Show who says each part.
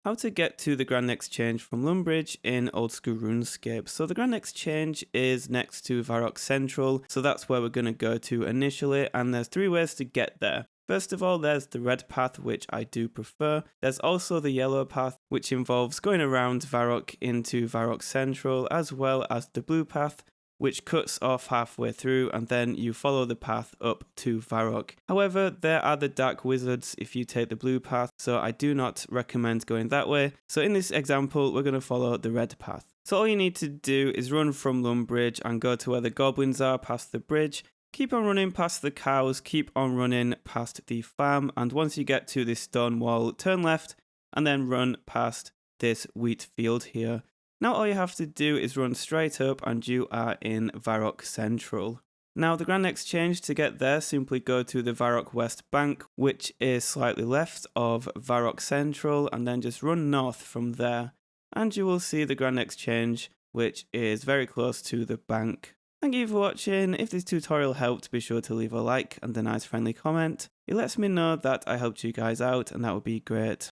Speaker 1: How to get to the Grand Exchange from Lumbridge in Old School RuneScape. So the Grand Exchange is next to Varrock Central, so that's where we're going to go to initially, and there's 3 ways to get there. First of all, there's the red path, which I do prefer. There's also the yellow path, which involves going around Varrock into Varrock Central, as well as the blue path, which cuts off halfway through, and then you follow the path up to Varrock. However, there are the dark wizards if you take the blue path, so I do not recommend going that way. So in this example, we're going to follow the red path. So all you need to do is run from Lumbridge and go to where the goblins are past the bridge. Keep on running past the cows, keep on running past the farm, and once you get to this stone wall, turn left and then run past this wheat field here. Now all you have to do is run straight up and you are in Varrock Central. Now the Grand Exchange, to get there, simply go to the Varrock West Bank, which is slightly left of Varrock Central, and then just run north from there. And you will see the Grand Exchange, which is very close to the bank. Thank you for watching. If this tutorial helped, be sure to leave a like and a nice friendly comment. It lets me know that I helped you guys out, and that would be great.